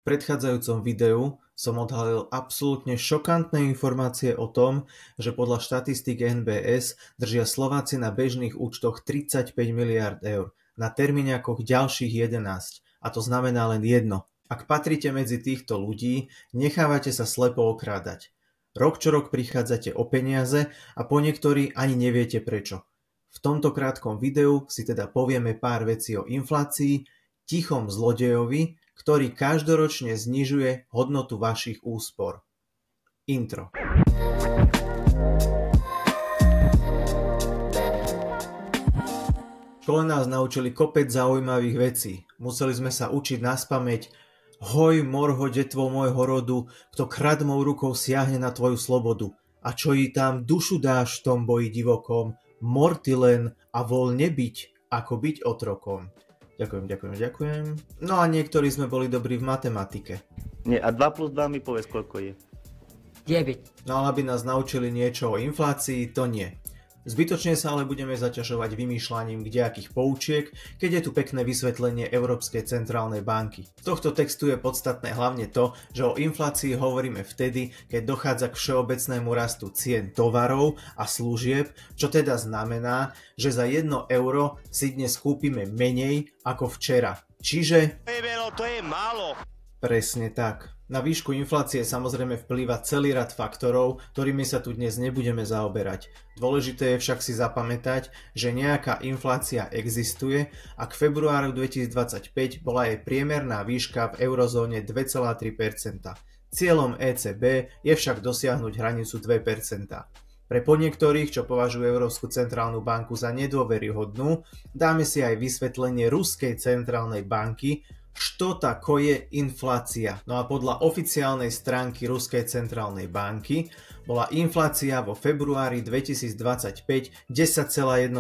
V predchádzajúcom videu som odhalil absolútne šokantné informácie o tom, že podľa štatistík NBS držia Slováci na bežných účtoch 35 miliárd eur, na termíňakoch ďalších 11, a to znamená len jedno. Ak patríte medzi týchto ľudí, nechávate sa slepo okrádať. Rok čo rok prichádzate o peniaze a po niektorí ani neviete prečo. V tomto krátkom videu si teda povieme pár vecí o inflácii, tichom zlodejovi, ktorý každoročne znižuje hodnotu vašich úspor. Intro. V škole nás naučili kopec zaujímavých vecí. Museli sme sa učiť naspamäť: hoj, morho, detvo môjho rodu, kto kradmou rukou siahne na tvoju slobodu. A čo jí tam dušu dáš v tom boji divokom, morty len a voľne byť, ako byť otrokom. Ďakujem. No a niektorí sme boli dobrí v matematike. Nie, a 2 plus 2 mi povedz, koľko je? 9. No ale aby nás naučili niečo o inflácii, to nie. Zbytočne sa ale budeme zaťažovať vymýšľaním kdejakých poučiek, keď je tu pekné vysvetlenie Európskej centrálnej banky. Z tohto textu je podstatné hlavne to, že o inflácii hovoríme vtedy, keď dochádza k všeobecnému rastu cien tovarov a služieb, čo teda znamená, že za 1 euro si dnes kúpime menej ako včera. Čiže... To je málo. Presne tak. Na výšku inflácie samozrejme vplýva celý rad faktorov, ktorými sa tu dnes nebudeme zaoberať. Dôležité je však si zapamätať, že nejaká inflácia existuje a k februáru 2025 bola jej priemerná výška v eurozóne 2,3%. Cieľom ECB je však dosiahnuť hranicu 2%. Pre niektorých, čo považujú Európsku centrálnu banku za nedôveryhodnú, dáme si aj vysvetlenie Ruskej centrálnej banky, čo tako je inflácia. No a podľa oficiálnej stránky Ruskej centrálnej banky bola inflácia vo februári 2025 10,1%.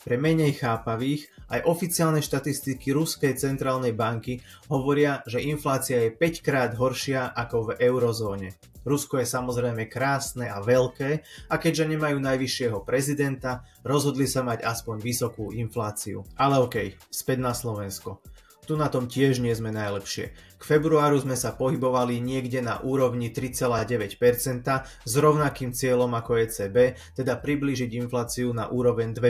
Pre menej chápavých, aj oficiálne štatistiky Ruskej centrálnej banky hovoria, že inflácia je 5 krát horšia ako v eurozóne. Rusko je samozrejme krásne a veľké a keďže nemajú najvyššieho prezidenta, rozhodli sa mať aspoň vysokú infláciu. Ale okej, späť na Slovensko. Tu na tom tiež nie sme najlepšie. K februáru sme sa pohybovali niekde na úrovni 3,9% s rovnakým cieľom ako ECB, teda priblížiť infláciu na úroveň 2%.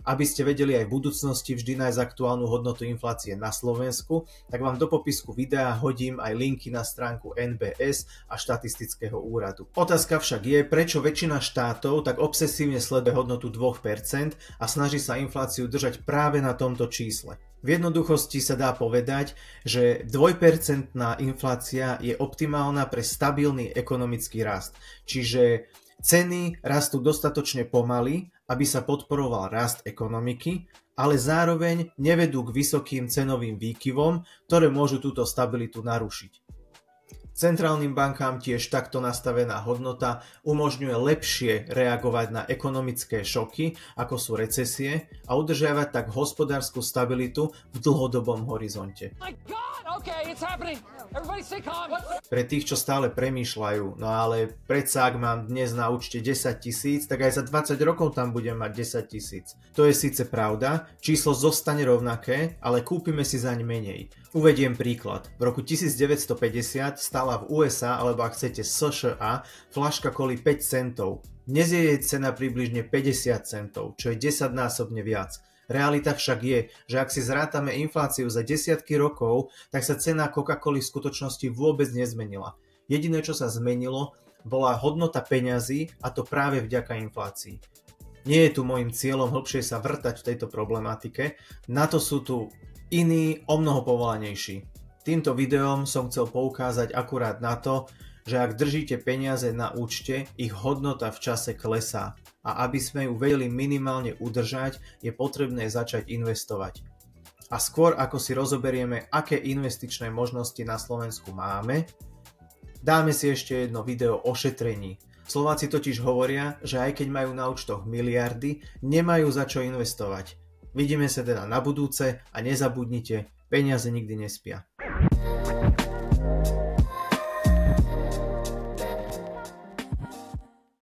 Aby ste vedeli aj v budúcnosti vždy nájsť aktuálnu hodnotu inflácie na Slovensku, tak vám do popisku videa hodím aj linky na stránku NBS a štatistického úradu. Otázka však je, prečo väčšina štátov tak obsesívne sleduje hodnotu 2% a snaží sa infláciu držať práve na tomto čísle. V jednoduchosti sa dá povedať, že 2% inflácia je optimálna pre stabilný ekonomický rast, čiže ceny rastú dostatočne pomaly, aby sa podporoval rast ekonomiky, ale zároveň nevedú k vysokým cenovým výkyvom, ktoré môžu túto stabilitu narušiť. Centrálnym bankám tiež takto nastavená hodnota umožňuje lepšie reagovať na ekonomické šoky, ako sú recesie, a udržiavať tak hospodársku stabilitu v dlhodobom horizonte. Pre tých, čo stále premýšľajú, no ale predsa ak mám dnes na účte 10 000, tak aj za 20 rokov tam budem mať 10 000. To je síce pravda, číslo zostane rovnaké, ale kúpime si zaň menej. Uvediem príklad. V roku 1950 stála v USA, alebo ak chcete США, fľaška koly 5 centov. Dnes je jej cena približne 50 centov, čo je 10-násobne viac. Realita však je, že ak si zrátame infláciu za desiatky rokov, tak sa cena Coca-Coly v skutočnosti vôbec nezmenila. Jediné, čo sa zmenilo, bola hodnota peňazí, a to práve vďaka inflácii. Nie je tu môjim cieľom hlbšie sa vrtať v tejto problematike, na to sú tu iní, omnoho povolanejší. Týmto videom som chcel poukázať akurát na to, že ak držíte peniaze na účte, ich hodnota v čase klesá. A aby sme ju vedeli minimálne udržať, je potrebné začať investovať. A skôr ako si rozoberieme, aké investičné možnosti na Slovensku máme, dáme si ešte jedno video o šetrení. Slováci totiž hovoria, že aj keď majú na účtoch miliardy, nemajú za čo investovať. Vidíme sa teda na budúce a nezabudnite, peniaze nikdy nespia.